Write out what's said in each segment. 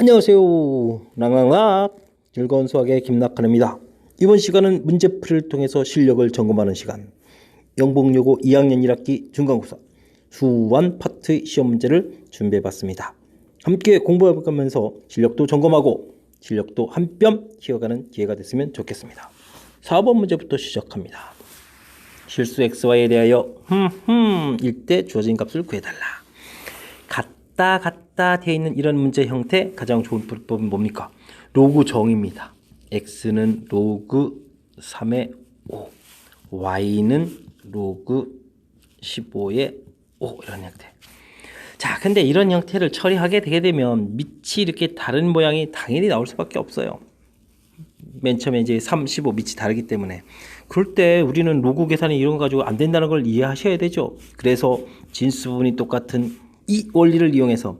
안녕하세요. 랑랑락 즐거운 수학의 김낙한입니다. 이번 시간은 문제풀이를 통해서 실력을 점검하는 시간, 영복여고 2학년 1학기 중간고사 수완 파트 시험 문제를 준비해봤습니다. 함께 공부해가면서 실력도 점검하고 실력도 한 뼘 키워가는 기회가 됐으면 좋겠습니다. 4번 문제부터 시작합니다. 실수 xy에 대하여 일때 주어진 값을 구해달라. 같다 되어 있는 이런 문제 형태 가장 좋은 풀법은 뭡니까? 로그 정입니다. x는 로그 3의 5, y는 로그 15의 5 이런 형태. 자, 근데 이런 형태를 처리하게 되게 되면 밑이 이렇게 다른 모양이 당연히 나올 수밖에 없어요. 맨 처음에 이제 3, 15 밑이 다르기 때문에 그럴 때 우리는 로그 계산이 이런 거 가지고 안 된다는 걸 이해하셔야 되죠. 그래서 진수 부분이 똑같은 이 원리를 이용해서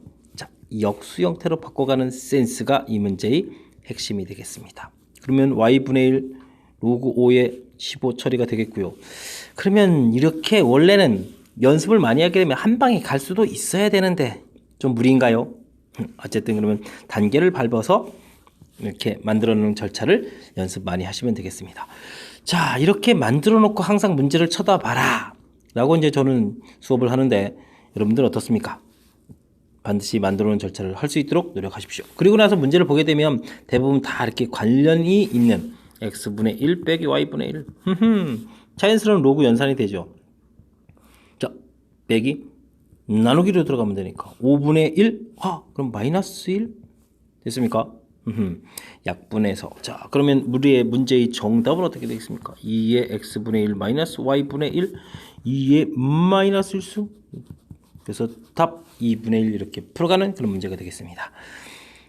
역수 형태로 바꿔가는 센스가 이 문제의 핵심이 되겠습니다. 그러면 y분의 1 로그 5의 15 처리가 되겠고요. 그러면 이렇게 원래는 연습을 많이 하게 되면 한 방에 갈 수도 있어야 되는데 좀 무리인가요? 어쨌든 그러면 단계를 밟아서 이렇게 만들어 놓은 절차를 연습 많이 하시면 되겠습니다. 자, 이렇게 만들어 놓고 항상 문제를 쳐다봐라 라고 이제 저는 수업을 하는데 여러분들 어떻습니까? 반드시 만들어 놓은 절차를 할 수 있도록 노력하십시오. 그리고 나서 문제를 보게 되면 대부분 다 이렇게 관련이 있는 x분의 1 빼기 y분의 1 자연스러운 로그 연산이 되죠. 자, 빼기 나누기로 들어가면 되니까 5분의 1 그럼 마이너스 1 됐습니까? 약분해서 자, 그러면 우리의 문제의 정답은 어떻게 되겠습니까? 2의 x분의 1 마이너스 y분의 1 2의 마이너스 1수 그래서 답 2분의 1 이렇게 풀어가는 그런 문제가 되겠습니다.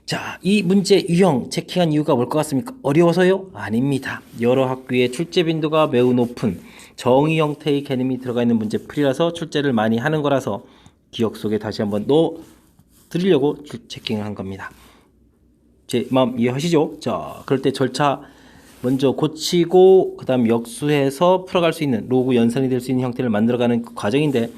자, 이 문제 유형 체킹한 이유가 뭘 것 같습니까? 어려워서요? 아닙니다. 여러 학교의 출제 빈도가 매우 높은 정의 형태의 개념이 들어가 있는 문제풀이라서 출제를 많이 하는 거라서 기억 속에 다시 한번 넣어 드리려고 체킹을 한 겁니다. 제 마음 이해하시죠? 자, 그럴 때 절차 먼저 고치고 그 다음 역수해서 풀어갈 수 있는 로그 연산이 될 수 있는 형태를 만들어가는 그 과정인데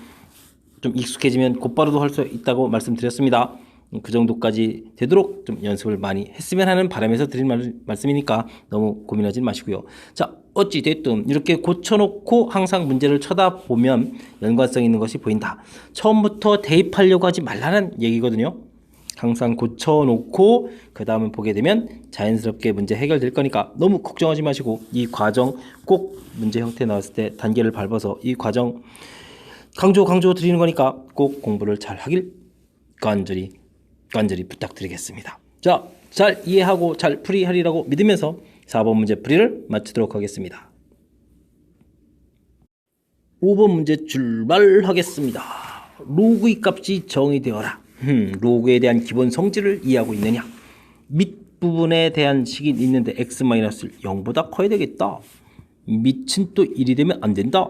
좀 익숙해지면 곧바로도 할 수 있다고 말씀드렸습니다. 그 정도까지 되도록 좀 연습을 많이 했으면 하는 바람에서 드린 말씀이니까 너무 고민하지 마시고요. 자, 어찌 됐든 이렇게 고쳐놓고 항상 문제를 쳐다보면 연관성 있는 것이 보인다. 처음부터 대입하려고 하지 말라는 얘기거든요. 항상 고쳐놓고 그 다음을 보게 되면 자연스럽게 문제 해결될 거니까 너무 걱정하지 마시고 이 과정 꼭 문제 형태 나왔을 때 단계를 밟아서 이 과정 강조 드리는 거니까 꼭 공부를 잘 하길 간절히 부탁드리겠습니다. 자, 잘 이해하고 잘 풀이하리라고 믿으면서 4번 문제 풀이를 마치도록 하겠습니다. 5번 문제 출발하겠습니다. 로그의 값이 정의되어라. 로그에 대한 기본 성질을 이해하고 있느냐? 밑부분에 대한 식이 있는데 x-0보다 커야 되겠다. 밑은 또 1이 되면 안 된다.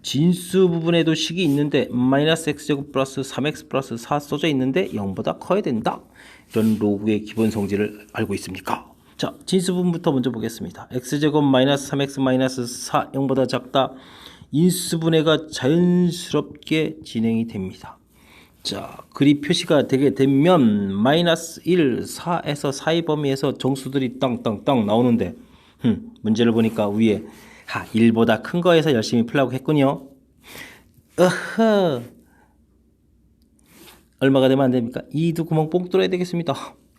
진수 부분에도 식이 있는데 마이너스 x제곱 플러스 3x 플러스 4 써져 있는데 0보다 커야 된다. 이런 로그의 기본 성질을 알고 있습니까? 자, 진수 부분부터 먼저 보겠습니다. x제곱 마이너스 3x 마이너스 4 0보다 작다. 인수분해가 자연스럽게 진행이 됩니다. 자, 글이 표시가 되게 되면 마이너스 1, 4에서 4의 범위에서 정수들이 땅땅땅 나오는데 문제를 보니까 위에 1보다 큰 거에서 열심히 풀라고 했군요. 얼마가 되면 안 됩니까? 2도 구멍 뽕 뚫어야 되겠습니다.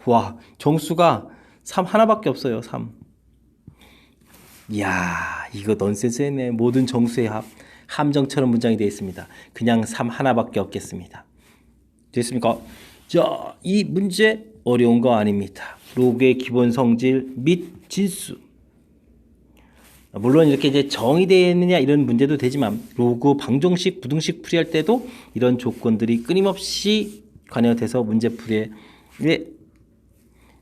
와, 정수가 3 하나밖에 없어요. 3. 이야, 이거 넌센스했네. 모든 정수의 합 함정처럼 문장이 되어 있습니다. 그냥 3 하나밖에 없겠습니다. 됐습니까? 자, 이 문제 어려운 거 아닙니다. 로그의 기본 성질 및 진수. 물론 이렇게 이제 정의되어 있느냐 이런 문제도 되지만 로그 방정식, 부등식 풀이할 때도 이런 조건들이 끊임없이 관여돼서 문제 풀이에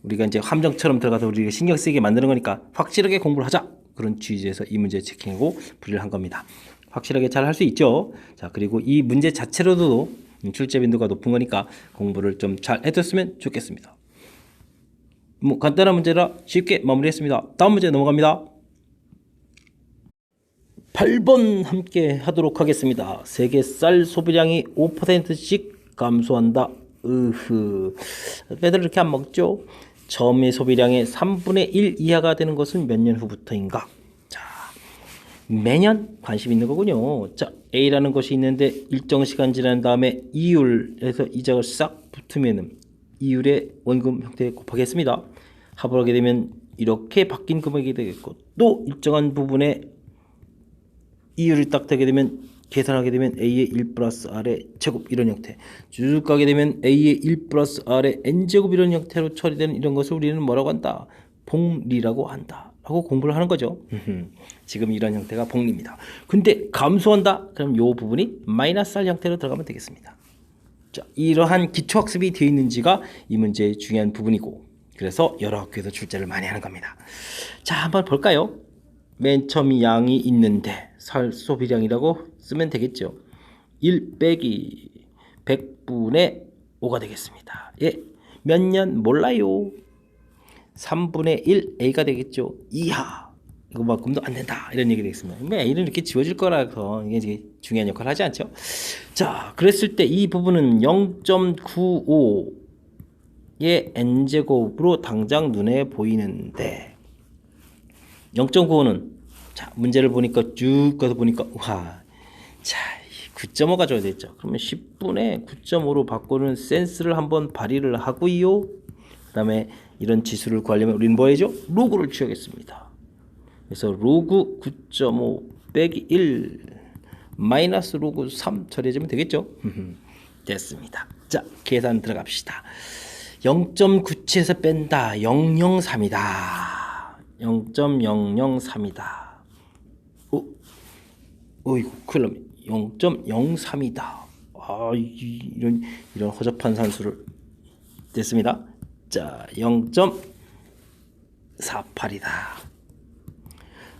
우리가 이제 함정처럼 들어가서 우리가 신경 쓰이게 만드는 거니까 확실하게 공부를 하자. 그런 취지에서 이 문제 체킹하고 풀이를 한 겁니다. 확실하게 잘 할 수 있죠. 자, 그리고 이 문제 자체로도 출제 빈도가 높은 거니까 공부를 좀 잘 해뒀으면 좋겠습니다. 뭐 간단한 문제라 쉽게 마무리했습니다. 다음 문제 넘어갑니다. 8번 함께 하도록 하겠습니다. 세계 쌀 소비량이 5%씩 감소한다. 애들 이렇게 안 먹죠? 점의 소비량의 3분의 1 이하가 되는 것은 몇 년 후부터인가? 자, 매년 관심 있는 거군요. 자, A라는 것이 있는데 일정 시간 지난 다음에 이율에서 이자가 싹 붙으면은 이율의 원금 형태에 곱하겠습니다. 합을 하게 되면 이렇게 바뀐 금액이 되겠고, 또 일정한 부분에 이율이 딱 되게 되면 계산하게 되면 A의 1 플러스 R의 제곱 이런 형태, 쭉 가게 되면 A의 1 플러스 R의 N제곱 이런 형태로 처리되는 이런 것을 우리는 뭐라고 한다? 복리라고 한다 라고 공부를 하는 거죠. 지금 이런 형태가 복리입니다. 근데 감소한다? 그럼 이 부분이 마이너스 R 형태로 들어가면 되겠습니다. 자, 이러한 기초학습이 되어 있는지가 이 문제의 중요한 부분이고, 그래서 여러 학교에서 출제를 많이 하는 겁니다. 자, 한번 볼까요? 맨 처음 양이 있는데 소비량이라고 쓰면 되겠죠. 1 빼기 100분의 5가 되겠습니다. 예, 몇 년 몰라요. 3분의 1 A가 되겠죠. 이하 이거만큼도 안 된다 이런 얘기 되겠습니다. A는 이렇게 지워질 거라서 이게 중요한 역할을 하지 않죠. 자, 그랬을 때 이 부분은 0.95의 n제곱으로 당장 눈에 보이는데 0.95는 자, 문제를 보니까 쭉 가서 보니까 와, 자, 9.5가 줘야 되죠. 그러면 10분의 9.5로 바꾸는 센스를 한번 발휘를 하고요. 그 다음에 이런 지수를 구하려면 우리는 뭐 해야죠? 로그를 취하겠습니다. 그래서 로그 9.5 빼기 1 마이너스 로그 3 처리해주면 되겠죠. 됐습니다. 자, 계산 들어갑시다. 0.97에서 뺀다. 003이다. 0.003이다. 어이구, 큰일 납니다. 0.03이다. 아, 이런 허접한 산수를 됐습니다. 자, 0.48이다.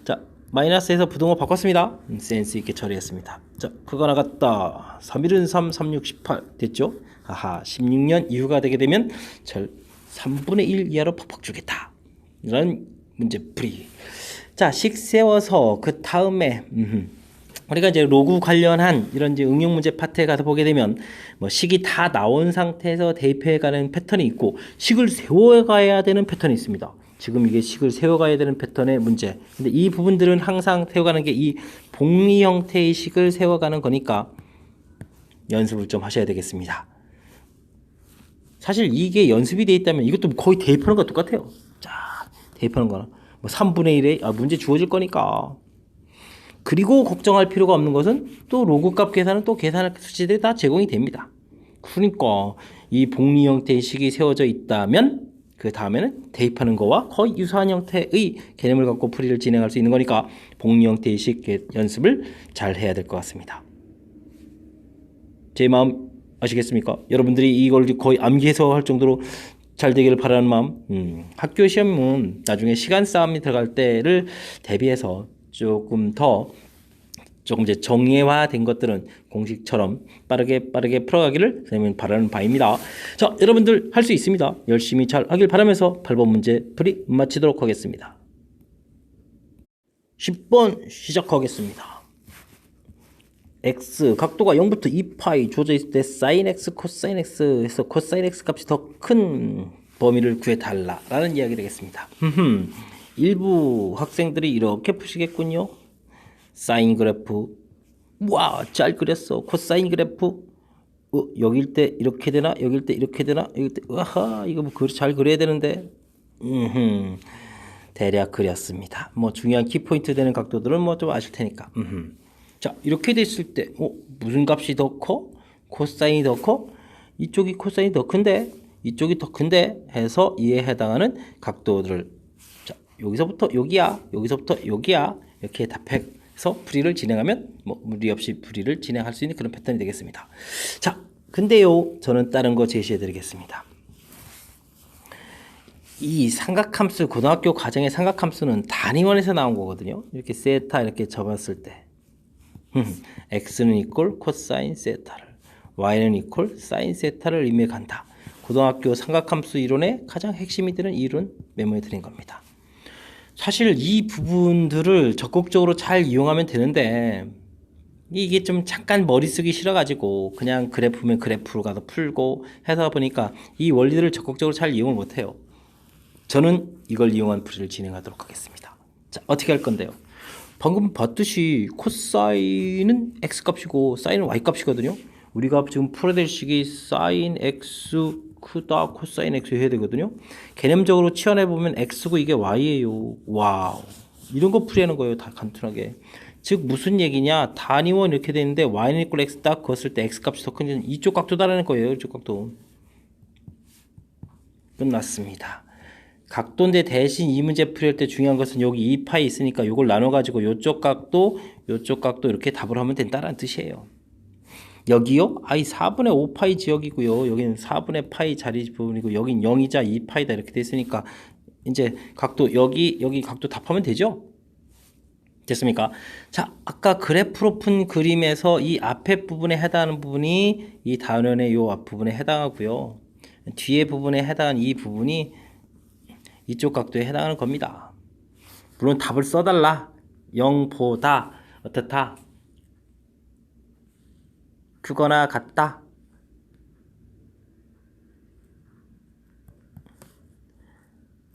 자, 마이너스에서 부등호 바꿨습니다. 센스 있게 처리했습니다. 자, 그거 나갔다. 3일은 3, 36, 18 됐죠? 아하, 16년 이후가 되게 되면 절 3분의 1 이하로 팍팍 주겠다. 이런 문제풀이. 자, 식 세워서 그 다음에 우리가 이제 로그 관련한 이런 이제 응용 문제 파트에 가서 보게 되면 뭐 식이 다 나온 상태에서 대입해가는 패턴이 있고 식을 세워가야 되는 패턴이 있습니다. 지금 이게 식을 세워가야 되는 패턴의 문제. 근데 이 부분들은 항상 세워가는 게 이 복리 형태의 식을 세워가는 거니까 연습을 좀 하셔야 되겠습니다. 사실 이게 연습이 돼 있다면 이것도 거의 대입하는 거 똑같아요. 자, 대입하는 거는 뭐 3분의 1에 문제 주어질 거니까. 그리고 걱정할 필요가 없는 것은 또 로그 값 계산은 또 계산할 수치들이 다 제공이 됩니다. 그러니까 이 복리 형태의 식이 세워져 있다면 그 다음에는 대입하는 거와 거의 유사한 형태의 개념을 갖고 풀이를 진행할 수 있는 거니까 복리 형태의 식 연습을 잘 해야 될 것 같습니다. 제 마음 아시겠습니까? 여러분들이 이걸 거의 암기해서 할 정도로 잘 되기를 바라는 마음. 학교 시험은 나중에 시간 싸움이 들어갈 때를 대비해서 조금 이제 정예화된 것들은 공식처럼 빠르게 풀어가기를 선생님은 바라는 바입니다. 자, 여러분들 할 수 있습니다. 열심히 잘 하길 바라면서 8번 문제 풀이 마치도록 하겠습니다. 10번 시작하겠습니다. x 각도가 0부터 2파이 주어져 있을 때 sin x, 코사인 x에서 코사인 x 값이 더 큰 범위를 구해달라 라는 이야기를 하겠습니다. 일부 학생들이 이렇게 푸시겠군요. 사인 그래프, 와, 잘 그렸어. 코사인 그래프, 여길 때 이렇게 되나? 여길 때 이렇게 되나? 여길 때, 아하, 이거 뭐 잘 그려야 되는데. 대략 그렸습니다. 뭐 중요한 키포인트 되는 각도들은 뭐 좀 아실 테니까. 자, 이렇게 됐을 때, 무슨 값이 더 커? 코사인이 더 커? 이쪽이 코사인이 더 큰데? 이쪽이 더 큰데? 해서 이에 해당하는 각도들을, 자, 여기서부터 여기야, 여기서부터 여기야, 이렇게 답해서 풀이를 진행하면 뭐 무리 없이 풀이를 진행할 수 있는 그런 패턴이 되겠습니다. 자, 근데요, 저는 다른 거 제시해 드리겠습니다. 이 삼각함수, 고등학교 과정의 삼각함수는 단위원에서 나온 거거든요. 이렇게 세타 이렇게 접었을 때 x는 이퀄 코사인 세타를, y는 이퀄 사인 세타를 의미해 간다. 고등학교 삼각함수 이론의 가장 핵심이 되는 이론 메모해 드린 겁니다. 사실 이 부분들을 적극적으로 잘 이용하면 되는데 이게 좀 잠깐 머리 쓰기 싫어가지고 그냥 그래프면 그래프로 가서 풀고 해서 보니까 이 원리들을 적극적으로 잘 이용을 못해요. 저는 이걸 이용한 풀이를 진행하도록 하겠습니다. 자, 어떻게 할 건데요? 방금 봤듯이 코사인은 x값이고 사인은 y값이거든요. 우리가 지금 풀어야 될 식이 사인 x 크다 코사인 x 해야 되거든요. 개념적으로 치환해 보면 x고 이게 y예요. 와우. 이런 거 풀이하는 거예요. 다 간단하게. 즉 무슨 얘기냐? 단위원 이렇게 되는데 y는 equal x 딱 그었을 때 x값이 더 큰 이쪽 각도다라는 거예요. 이쪽 각도. 끝났습니다. 각도인데 대신 이 문제 풀이할 때 중요한 것은 여기 2파이 있으니까 이걸 나눠가지고 요쪽 각도 이렇게 답을 하면 된다는 뜻이에요. 여기요? 아이 4분의 5파이 지역이고요. 여기는 4분의 파이 자리 부분이고 여긴 0이자 2파이다 이렇게 됐으니까 이제 각도 여기 각도 답하면 되죠? 됐습니까? 자, 아까 그래프로 푼 그림에서 이 앞에 부분에 해당하는 부분이 이 단원의 요 앞부분에 해당하고요. 뒤에 부분에 해당하는 이 부분이 이쪽 각도에 해당하는 겁니다. 물론 답을 써달라. 0보다 어떻다? 크거나 같다.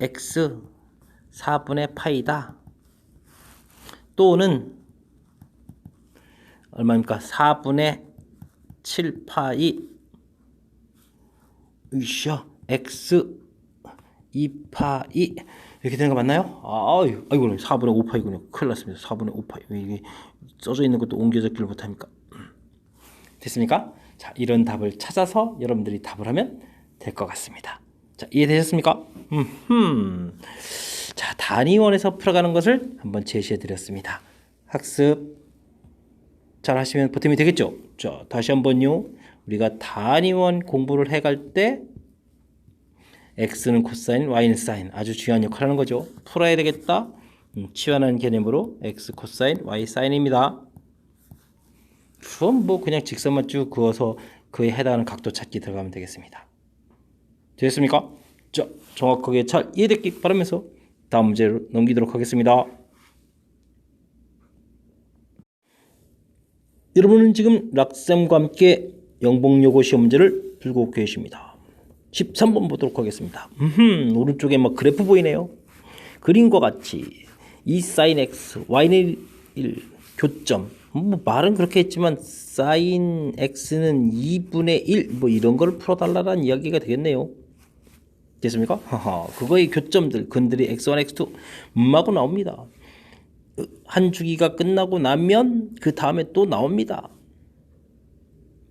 x 4분의 파이다. 또는 얼마입니까? 4분의 7파이 으쌰 x 2파이 이렇게 되는 거 맞나요? 아이고 4분의 5파이군요. 큰일 났습니다. 4분의 5파이 이게 써져 있는 것도 옮겨 적기를 못합니까? 됐습니까? 자, 이런 답을 찾아서 여러분들이 답을 하면 될 것 같습니다. 자, 이해되셨습니까? 자, 단위원에서 풀어가는 것을 한번 제시해 드렸습니다. 학습 잘 하시면 보탬이 되겠죠? 자, 다시 한번요. 우리가 단위원 공부를 해갈 때 x는 코사인, y는 사인 아주 중요한 역할을 하는 거죠. 풀어야 되겠다. 치환하는 개념으로 x 코사인, y 사인입니다. 그럼 뭐 그냥 직선만 쭉 그어서 그에 해당하는 각도 찾기 들어가면 되겠습니다. 됐습니까? 자, 정확하게 잘 이해됐기 바라면서 다음 문제로 넘기도록 하겠습니다. 여러분은 지금 락쌤과 함께 영복여고 시험 문제를 풀고 계십니다. 13번 보도록 하겠습니다. 오른쪽에 막 그래프 보이네요. 그림과 같이 이 사인 x, y는 1, 교점. 뭐 말은 그렇게 했지만 사인 x는 2분의 1 뭐 이런 걸 풀어달라는 이야기가 되겠네요. 됐습니까? 그거의 교점들, 근들이 x1, x2 마구 나옵니다. 한 주기가 끝나고 나면 그 다음에 또 나옵니다.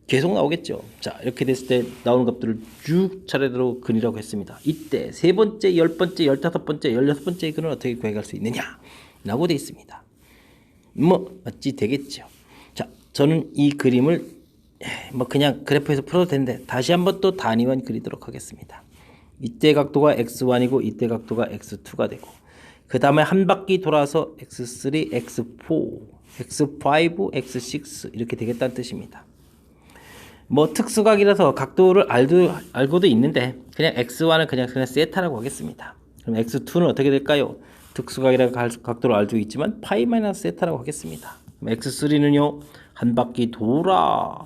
계속 나오겠죠. 자, 이렇게 됐을 때 나오는 값들을 쭉 차례대로 근이라고 했습니다. 이때 세 번째, 10번째, 15번째, 16번째 근을 어떻게 구해갈 수 있느냐 라고 되어 있습니다. 뭐 어찌 되겠죠. 자, 저는 이 그림을 뭐 그냥 그래프에서 풀어도 되는데 다시 한번 또 단위원 그리도록 하겠습니다. 이때 각도가 x1이고 이때 각도가 x2가 되고 그 다음에 한 바퀴 돌아서 x3, x4, x5, x6 이렇게 되겠다는 뜻입니다. 뭐 특수각이라서 각도를 알고도 있는데 그냥 x1은 그냥 세타라고 하겠습니다. 그럼 x2는 어떻게 될까요? 특수각이라고 각도를 알고 있지만 파이 마이너스 세타라고 하겠습니다. x3는요 한 바퀴 돌아,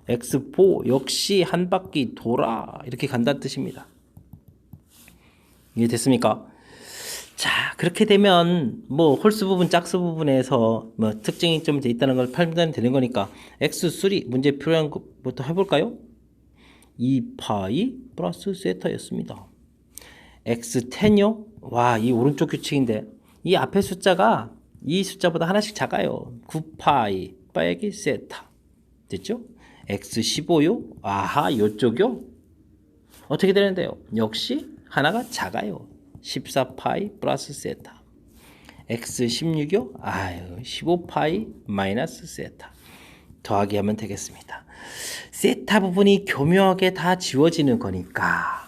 x4 역시 한 바퀴 돌아 이렇게 간다는 뜻입니다. 이해됐습니까? 자, 그렇게 되면 뭐 홀수 부분, 짝수 부분에서 뭐 특징이 좀 있다는 걸 판단이 되는 거니까 x3 문제 필요한 것부터 해볼까요? 2파이 플러스 세타였습니다. x10요? 와, 이 오른쪽 규칙인데 이 앞에 숫자가 이 숫자보다 하나씩 작아요. 9파이 빼기 세타 됐죠? x15요? 아하, 요쪽요? 어떻게 되는데요? 역시 하나가 작아요. 14파이 플러스 세타. x16이요? 아유, 15파이 마이너스 세타. 더하기 하면 되겠습니다. 세타 부분이 교묘하게 다 지워지는 거니까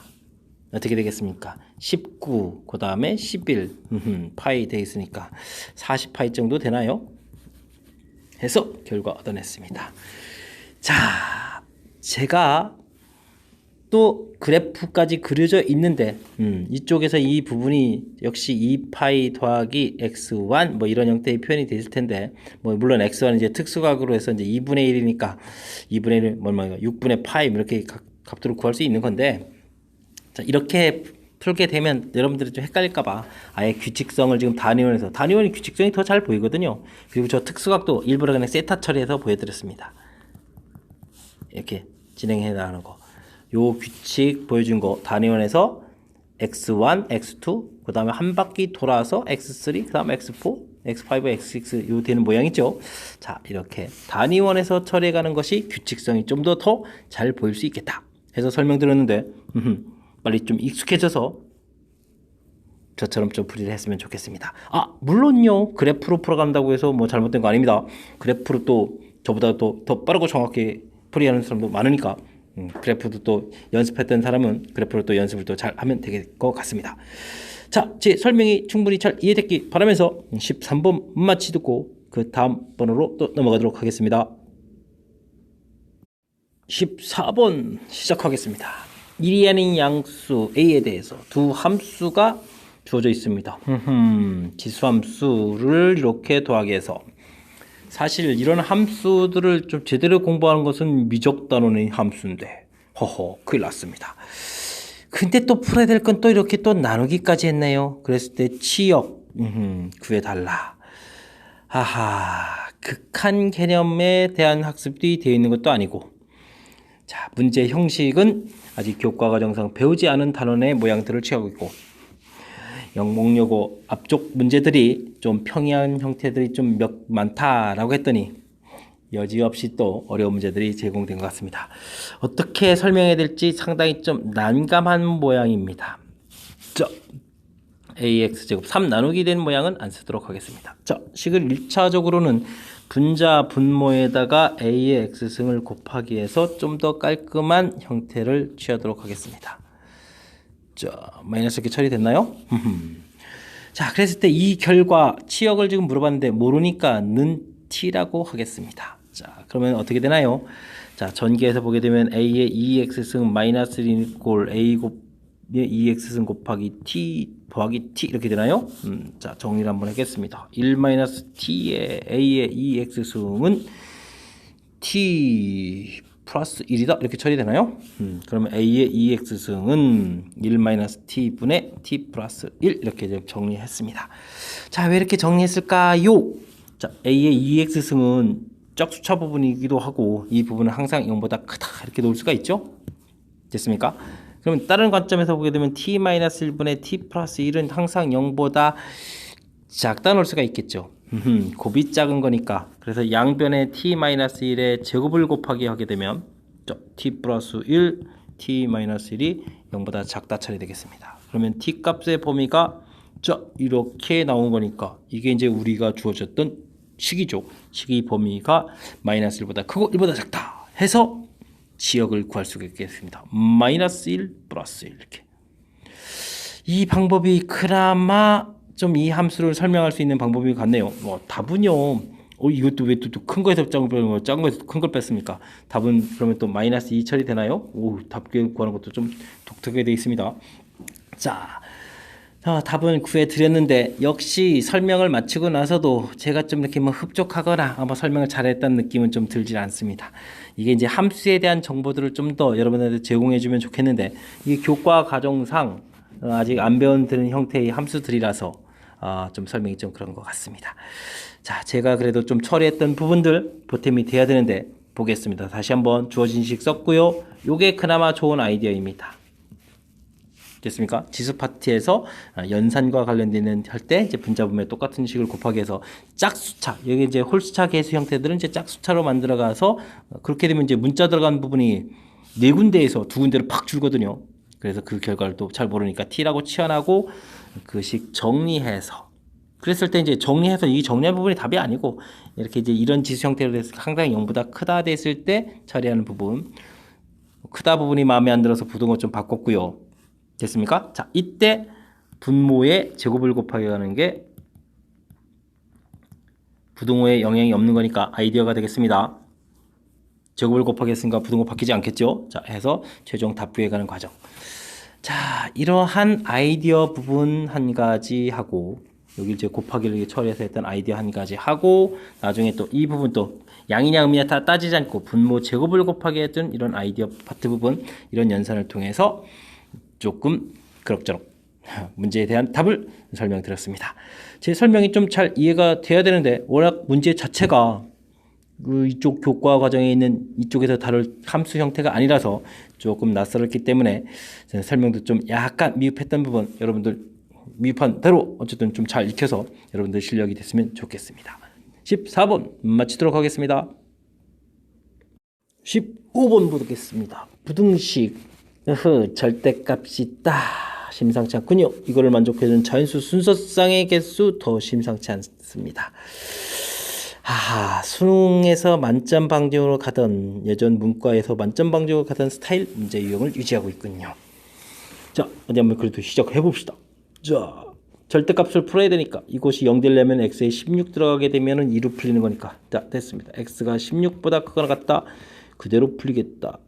어떻게 되겠습니까? 19, 그 다음에 11 파이 되어 있으니까 40파이 정도 되나요? 해서 결과 얻어냈습니다. 자, 제가 또 그래프까지 그려져 있는데 이쪽에서 이 부분이 역시 2파이 더하기 x1 뭐 이런 형태의 표현이 됐을 텐데 뭐 물론 x1은 이제 특수각으로 해서 이제 2분의 1이니까 2분의 1 뭐야 6분의 파이 이렇게 값들을 구할 수 있는 건데 자, 이렇게 풀게 되면 여러분들이 좀 헷갈릴까봐 아예 규칙성을 지금 단위원이 규칙성이 더 잘 보이거든요. 그리고 저 특수각도 일부러 그냥 세타 처리해서 보여드렸습니다. 이렇게 진행해 나가는 거. 요 규칙 보여준 거 단위원에서 x1, x2, 그 다음에 한 바퀴 돌아서 x3, 그 다음에 x4, x5, x6 요 되는 모양이죠. 자, 이렇게 단위원에서 처리해가는 것이 규칙성이 좀 더 잘 보일 수 있겠다 해서 설명드렸는데 빨리 좀 익숙해져서 저처럼 좀 풀이를 했으면 좋겠습니다. 아, 물론요. 그래프로 풀어간다고 해서 뭐 잘못된 거 아닙니다. 그래프로 또 저보다 또 더 빠르고 정확히 풀이하는 사람도 많으니까 그래프도 또 연습했던 사람은 그래프로 또 연습을 또 잘 하면 될 것 같습니다. 자, 제 설명이 충분히 잘 이해됐기 바라면서 13번 마치 듣고 그 다음 번호로 또 넘어가도록 하겠습니다. 14번 시작하겠습니다. 1이 아닌 양수 a에 대해서 두 함수가 주어져 있습니다. 지수함수를 이렇게 더하기 해서 사실 이런 함수들을 좀 제대로 공부하는 것은 미적단원의 함수인데 허허 큰일 났습니다. 근데 또 풀어야 될 건 또 이렇게 또 나누기까지 했네요. 그랬을 때 치역 구해달라. 하하 극한 개념에 대한 학습이 되어 있는 것도 아니고 자 문제 형식은 아직 교과과정상 배우지 않은 단원의 모양들을 취하고 있고 영목여고 앞쪽 문제들이 좀 평이한 형태들이 좀 많다라고 했더니 여지없이 또 어려운 문제들이 제공된 것 같습니다. 어떻게 설명해야 될지 상당히 좀 난감한 모양입니다. 자, ax제곱 3 나누기 된 모양은 안 쓰도록 하겠습니다. 자, 식을 1차적으로는 분자 분모에다가 a의 x승을 곱하기 해서 좀 더 깔끔한 형태를 취하도록 하겠습니다. 자, 마이너스 이렇게 처리됐나요? 자, 그랬을 때 이 결과 치역을 지금 물어봤는데 모르니까 는 t라고 하겠습니다. 자, 그러면 어떻게 되나요? 자, 전개해서 보게 되면 a의 2x승 마이너스 1 꼴 a 곱의 2x승 곱하기 t 더하기 t 이렇게 되나요? 자, 정리를 한번 하겠습니다. 1 마이너스 t의 a의 2x승은 t 플러스 1이다 이렇게 처리되나요? 그러면 a의 2x승은 1 마이너스 t분의 t 플러스 1 이렇게 좀 정리했습니다. 자, 왜 이렇게 정리했을까요? 자, a의 2x승은 짝수차 부분이기도 하고 이 부분은 항상 0보다 크다 이렇게 놓을 수가 있죠. 됐습니까? 그러면 다른 관점에서 보게 되면 t-1분의 t 플러스 1은 항상 0보다 작다 놓을 수가 있겠죠. 곱이 작은 거니까 그래서 양변에 t-1의 제곱을 곱하기 하게 되면 t 플러스 1, t-1이 0보다 작다 처리되겠습니다. 그러면 t 값의 범위가 이렇게 나온 거니까 이게 이제 우리가 주어졌던 식이죠. 식의 범위가 마이너스 1보다 크고 1보다 작다 해서 지역을 구할 수가 있겠습니다. 마이너스 1 플러스 1 이렇게. 이 방법이 그나마 좀 이 함수를 설명할 수 있는 방법이 같네요. 뭐 답은요. 이것도 왜 또 큰 거에서 작은 거, 작은 거에서 큰 걸 뺐습니까? 답은 그러면 또 마이너스 2 처리되나요? 답 구하는 것도 좀 독특하게 되어 있습니다. 자, 답은 구해드렸는데 역시 설명을 마치고 나서도 제가 좀 이렇게 뭐 흡족하거나 뭐 설명을 잘했다는 느낌은 좀 들지 않습니다. 이게 이제 함수에 대한 정보들을 좀 더 여러분한테 제공해주면 좋겠는데 이게 교과 과정상 아직 안 배운 형태의 함수들이라서 좀 설명이 좀 그런 것 같습니다. 자, 제가 그래도 좀 처리했던 부분들 보탬이 돼야 되는데 보겠습니다. 다시 한번 주어진 식 썼고요. 요게 그나마 좋은 아이디어입니다. 됐습니까? 지수 파트에서 연산과 관련되는 할 때 이제 분자분모에 똑같은 식을 곱하기 해서 짝수차 여기 이제 홀수차 계수 형태들은 이제 짝수차로 만들어 가서 그렇게 되면 이제 문자 들어간 부분이 네 군데에서 두 군데로 팍 줄거든요. 그래서 그 결과를 또 잘 모르니까 t라고 치환하고 그 식 정리해서 그랬을 때 이제 정리해서 이 정리한 부분이 답이 아니고 이렇게 이제 이런 지수 형태로 돼서 항상 0보다 크다 됐을 때 처리하는 부분 크다 부분이 마음에 안 들어서 부등호 좀 바꿨고요. 됐습니까? 자, 이때 분모에 제곱을 곱하기 하는 게 부등호에 영향이 없는 거니까 아이디어가 되겠습니다. 제곱을 곱하겠으니까 부등호 바뀌지 않겠죠? 자, 해서 최종 답 구해가는 과정. 자, 이러한 아이디어 부분 한 가지 하고, 여기 이제 곱하기를 처리해서 했던 아이디어 한 가지 하고, 나중에 또 이 부분 또 양이냐 음이냐 다 따지지 않고 분모 제곱을 곱하게 했던 이런 아이디어 파트 부분, 이런 연산을 통해서 조금 그럭저럭 문제에 대한 답을 설명드렸습니다. 제 설명이 좀 잘 이해가 돼야 되는데 워낙 문제 자체가 이쪽 교과 과정에 있는 이쪽에서 다룰 함수 형태가 아니라서 조금 낯설었기 때문에 설명도 좀 약간 미흡했던 부분, 여러분들 미흡한 대로 어쨌든 좀 잘 익혀서 여러분들 실력이 됐으면 좋겠습니다. 14번 마치도록 하겠습니다. 15번 보겠습니다. 부등식 절대값이 심상치 않군요. 이거를 만족해주는 자연수 순서쌍의 개수 더 심상치 않습니다. 수능에서 만점 방정으로 가던, 예전 문과에서 만점 방정으로 가던 스타일 문제 유형을 유지하고 있군요. 자, 어디 한번 그래도 시작해 봅시다. 자, 절대값을 풀어야 되니까 이곳이 0 되려면 x에 16 들어가게 되면은 2로 풀리는 거니까. 자, 됐습니다. x가 16보다 크거나 같다. 그대로 풀리겠다.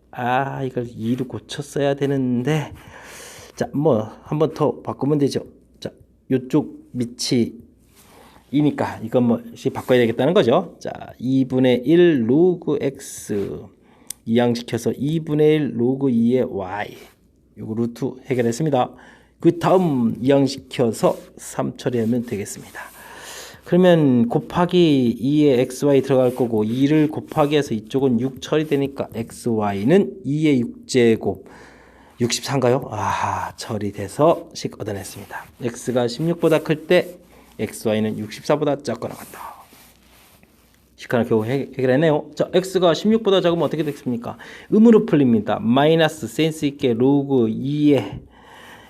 이걸 2로 고쳤어야 되는데, 자, 뭐 한번 더 바꾸면 되죠. 자, 요쪽 밑이 2니까 이건 뭐시 바꿔야 되겠다는 거죠. 자, 2분의 1 로그 x 이항시켜서 2분의 1 로그 2의 y, 요거 루트 해결했습니다. 그 다음 이항시켜서 3 처리하면 되겠습니다. 그러면 곱하기 2에 xy 들어갈 거고 2를 곱하기 해서 이쪽은 6 처리되니까 xy는 2의 6제곱 64인가요? 처리돼서 식 얻어냈습니다. x가 16보다 클 때 xy는 64보다 작거나 같다. 식 하나 겨우 해결했네요. 자, x가 16보다 작으면 어떻게 됐습니까? 음으로 풀립니다. 마이너스 센스 있게 로그 2의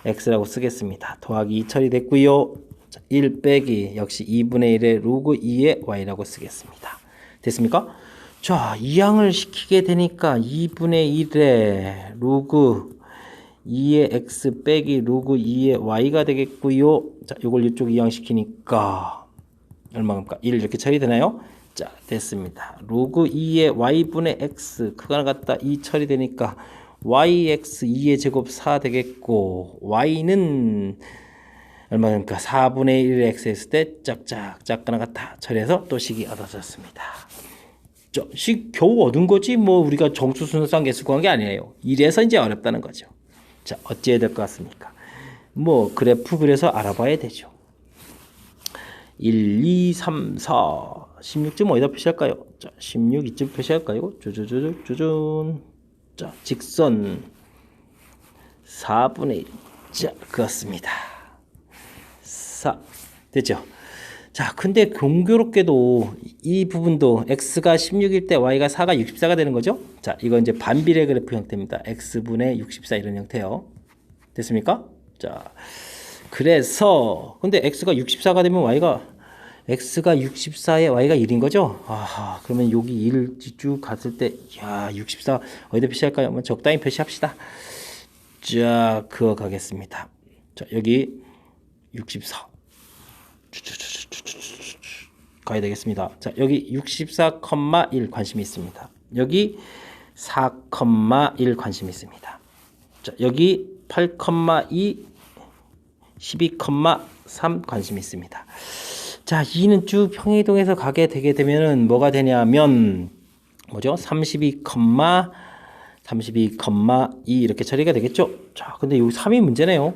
x라고 쓰겠습니다. 더하기 2 처리됐고요. 1 빼기 역시 2분의 1의 로그 2의 y라고 쓰겠습니다. 됐습니까? 자, 이항을 시키게 되니까 2분의 1의 로그 2의 x 빼기 로그 2의 y가 되겠고요. 자, 이걸 이쪽 이항시키니까 얼마입니까? 1 이렇게 처리되나요? 자, 됐습니다. 로그 2의 y분의 x 크거나 같다 2 처리되니까 yx 2의 제곱 4 되겠고 y는 얼마입니까? 4분의 1의 x 했을 때 작거나 같다 처리해서 또 식이 얻어졌습니다. 식 겨우 얻은 거지 뭐 우리가 정수 순서상 개수 구한 게 아니에요. 이래서 이제 어렵다는 거죠. 자, 어찌해야 될 것 같습니까? 뭐 그래프 그래서 알아봐야 되죠. 1, 2, 3, 4 16점 어디다 표시할까요? 자, 16 이쯤 표시할까요? 쪼쪼쪼쪼쪼. 자, 직선 4분의 1. 자, 그렇습니다. 4 됐죠? 자, 근데 공교롭게도 이 부분도 x가 16일 때 y가 4가 64가 되는 거죠? 자, 이거 이제 반비례 그래프 형태입니다. x분의 64 이런 형태요. 됐습니까? 자, 그래서 근데 x가 64가 되면 x가 64에 y가 1인 거죠? 그러면 여기 1 쭉 갔을 때, 64 어디다 표시할까요? 한번 적당히 표시합시다. 자, 그거 가겠습니다. 자, 여기 64 가야 되겠습니다. 자, 여기 64,1 관심이 있습니다. 여기 4,1 관심이 있습니다. 자, 여기 8,2 12,3 관심이 있습니다. 자, 2는 쭉 평행이동해서 가게 되게 되면은 뭐가 되냐면 뭐죠? 32,2 이렇게 처리가 되겠죠? 자, 근데 여기 3이 문제네요.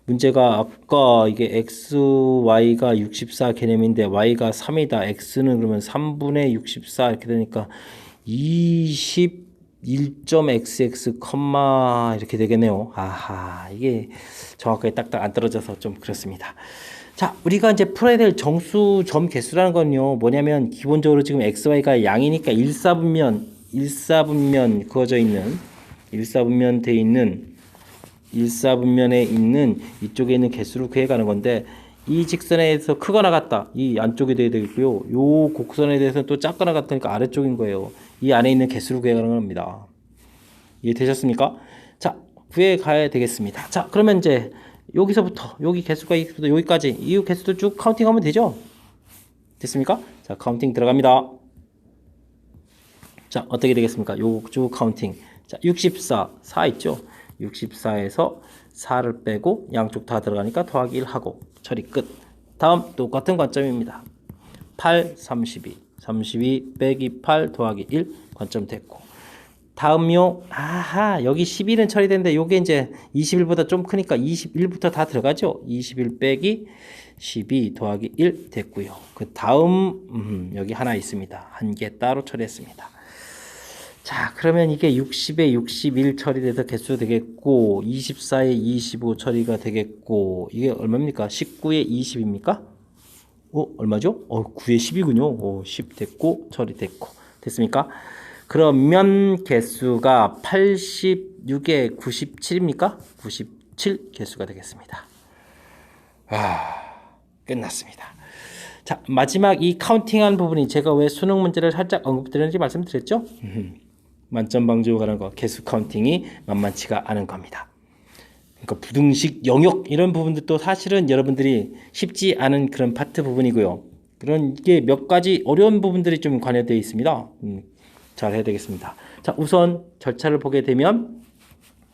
문제가 아까 이게 x, y가 64 개념인데 y가 3이다. x는 그러면 3분의 64 이렇게 되니까 21.xx, 이렇게 되겠네요. 이게 정확하게 딱딱 안 떨어져서 좀 그렇습니다. 자, 우리가 이제 풀어야 될 정수 점 개수라는 건요, 뭐냐면 기본적으로 지금 xy가 양이니까 일사분면 그어져 있는, 일사분면 돼 있는, 일사분면에 있는 이쪽에 있는 개수를 구해가는 건데, 이 직선에서 크거나 같다, 이 안쪽이 돼야 되겠고요. 요 곡선에 대해서는 또 작거나 같으니까 아래쪽인 거예요. 이 안에 있는 개수를 구해가는 겁니다. 이해되셨습니까? 자, 구해 가야 되겠습니다. 자, 그러면 이제 여기서부터 여기 개수가 여기까지 이 개수들 쭉 카운팅하면 되죠? 됐습니까? 자, 카운팅 들어갑니다. 자, 어떻게 되겠습니까? 요 쭉 카운팅. 자, 64, 4 있죠? 64에서 4를 빼고 양쪽 다 들어가니까 더하기 1 하고 처리 끝. 다음 똑같은 관점입니다. 8, 32. 32 빼기 8 더하기 1 관점 됐고. 다음요. 아하, 여기 11은 처리되는데 요게 이제 21보다 좀 크니까 21부터 다 들어가죠. 21 빼기 12 더하기 1 됐고요. 그 다음 여기 하나 있습니다. 한 개 따로 처리했습니다. 자, 그러면 이게 60에 61 처리돼서 개수 되겠고 24에 25 처리가 되겠고 이게 얼마입니까? 19에 20입니까? 얼마죠? 9에 10이군요. 10 됐고 처리됐고 됐습니까? 그러면 개수가 86에 97입니까? 97 개수가 되겠습니다. 끝났습니다. 자, 마지막 이 카운팅한 부분이 제가 왜 수능 문제를 살짝 언급드렸는지 말씀드렸죠? 만점 방지로 가는 거 개수 카운팅이 만만치가 않은 겁니다. 그러니까 부등식 영역 이런 부분들도 사실은 여러분들이 쉽지 않은 그런 파트 부분이고요. 그런 게 몇 가지 어려운 부분들이 좀 관여되어 있습니다. 잘 해야 되겠습니다. 자, 우선 절차를 보게 되면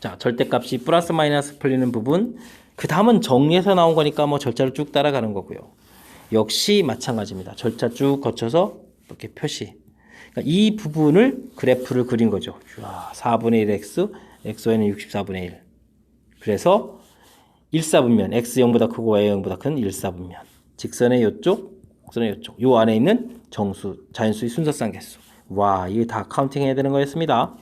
자, 절대값이 플러스 마이너스 풀리는 부분 그 다음은 정리해서 나온 거니까 뭐 절차를 쭉 따라가는 거고요. 역시 마찬가지입니다. 절차 쭉 거쳐서 이렇게 표시. 그러니까 이 부분을 그래프를 그린 거죠. 4분의 1 x, xy는 64분의 1. 그래서 1사분면, x 0보다 크고 y 0보다 큰 1사분면. 직선의 요쪽, 곡선의 요쪽. 요 안에 있는 정수, 자연수의 순서상 개수. 와, 이게 다 카운팅 해야 되는 거였습니다.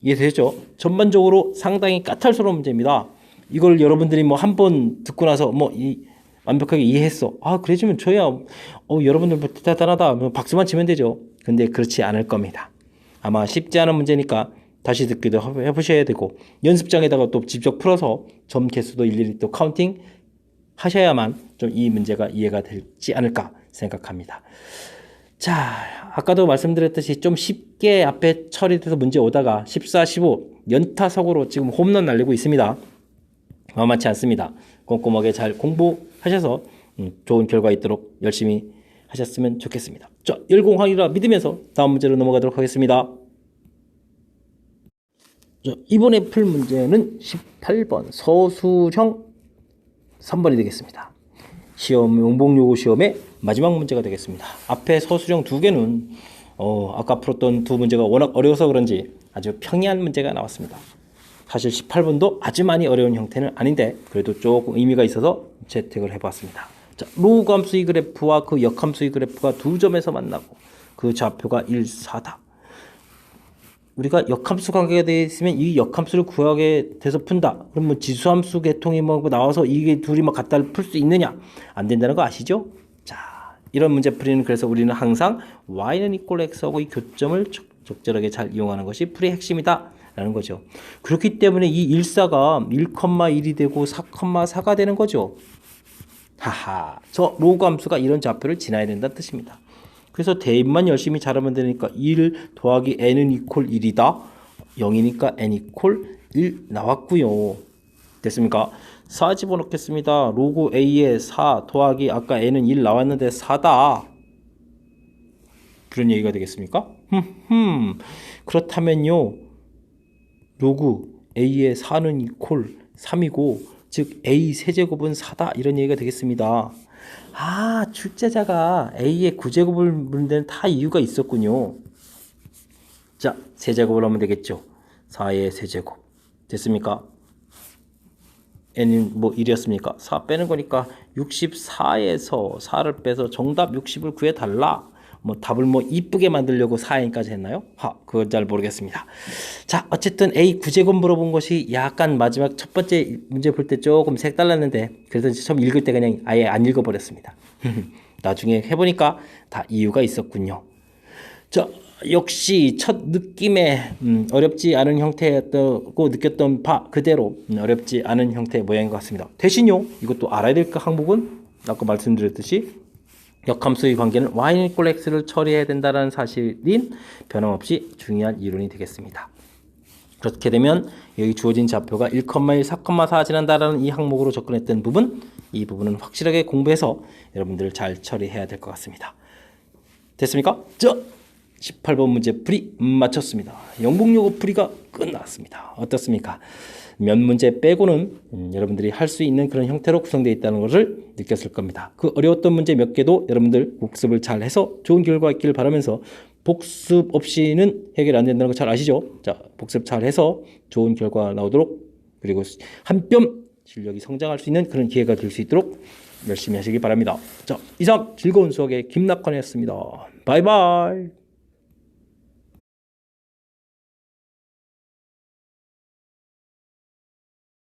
이해되죠? 전반적으로 상당히 까탈스러운 문제입니다. 이걸 여러분들이 뭐 한 번 듣고 나서 완벽하게 이해했어. 그래주면 줘야 여러분들 대단하다. 박수만 치면 되죠. 근데 그렇지 않을 겁니다. 아마 쉽지 않은 문제니까 다시 듣기도 해보셔야 되고 연습장에다가 또 직접 풀어서 점 개수도 일일이 또 카운팅 하셔야만 좀 이 문제가 이해가 되지 않을까 생각합니다. 자, 아까도 말씀드렸듯이 좀 쉽게 앞에 처리돼서 문제 오다가 14, 15 연타석으로 지금 홈런 날리고 있습니다. 만만치 않습니다. 꼼꼼하게 잘 공부하셔서 좋은 결과 있도록 열심히 하셨으면 좋겠습니다. 자, 열공하리라 믿으면서 다음 문제로 넘어가도록 하겠습니다. 자, 이번에 풀 문제는 18번 서술형 3번이 되겠습니다. 시험 용복요구 시험의 마지막 문제가 되겠습니다. 앞에 서술형 두 개는 아까 풀었던 두 문제가 워낙 어려워서 그런지 아주 평이한 문제가 나왔습니다. 사실 18번도 아주 많이 어려운 형태는 아닌데 그래도 조금 의미가 있어서 채택을 해봤습니다. 자, 로그 함수의 그래프와 그 역함수의 그래프가 두 점에서 만나고 그 좌표가 1, 4다. 우리가 역함수 관계가 되어 있으면 이 역함수를 구하게 돼서 푼다. 그럼 뭐 지수함수 계통이 나와서 이게 둘이 같다 풀 수 있느냐? 안 된다는 거 아시죠? 자, 이런 문제 풀이는 그래서 우리는 항상 y는 equal x하고 이 교점을 적절하게 잘 이용하는 것이 풀이의 핵심이다. 라는 거죠. 그렇기 때문에 이 1사가 1,1이 되고 4,4가 되는 거죠. 하하, 저 로그 함수가 이런 좌표를 지나야 된다는 뜻입니다. 그래서 대입만 열심히 잘하면 되니까 1 더하기 n은 equal 1이다. 0이니까 n equal 1 나왔고요. 됐습니까? 4 집어넣겠습니다. 로그 a에 4 더하기 아까 n은 1 나왔는데 4다. 그런 얘기가 되겠습니까? 그렇다면요. 로그 a의 4는 equal 3이고 즉 a 세제곱은 4다 이런 얘기가 되겠습니다. 출제자가 a의 9제곱을 물은 데는 다 이유가 있었군요. 자, 세제곱을 하면 되겠죠. 4의 세제곱 됐습니까? n은 1이었습니까? 4 빼는 거니까 64에서 4를 빼서 정답 60을 구해달라. 답을 이쁘게 만들려고 4n까지 했나요? 그건 잘 모르겠습니다. 자, 어쨌든 a 9제곱 물어본 것이 약간 마지막 첫 번째 문제 볼 때 조금 색달랐는데 그래서 처음 읽을 때 그냥 아예 안 읽어버렸습니다. 나중에 해보니까 다 이유가 있었군요. 자, 역시 첫 느낌에 어렵지 않은 형태였다고 느꼈던 바 그대로 어렵지 않은 형태의 모양인 것 같습니다. 대신요, 이것도 알아야 될 항목은 아까 말씀드렸듯이 역함수의 관계는 y는 equal x를 처리해야 된다는 사실인 변함없이 중요한 이론이 되겠습니다. 그렇게 되면 여기 주어진 좌표가 1,1, 4,4 지난다라는 이 항목으로 접근했던 부분, 이 부분은 확실하게 공부해서 여러분들 잘 처리해야 될 것 같습니다. 됐습니까? 자, 18번 문제 풀이 마쳤습니다. 영국용어 풀이가 끝났습니다. 어떻습니까? 몇 문제 빼고는 여러분들이 할 수 있는 그런 형태로 구성되어 있다는 것을 느꼈을 겁니다. 그 어려웠던 문제 몇 개도 여러분들 복습을 잘 해서 좋은 결과 있기를 바라면서, 복습 없이는 해결 안 된다는 거 잘 아시죠? 자, 복습 잘 해서 좋은 결과 나오도록, 그리고 한 뼘 실력이 성장할 수 있는 그런 기회가 될 수 있도록 열심히 하시기 바랍니다. 자, 이상 즐거운 수학의 김낙환이었습니다. 바이바이.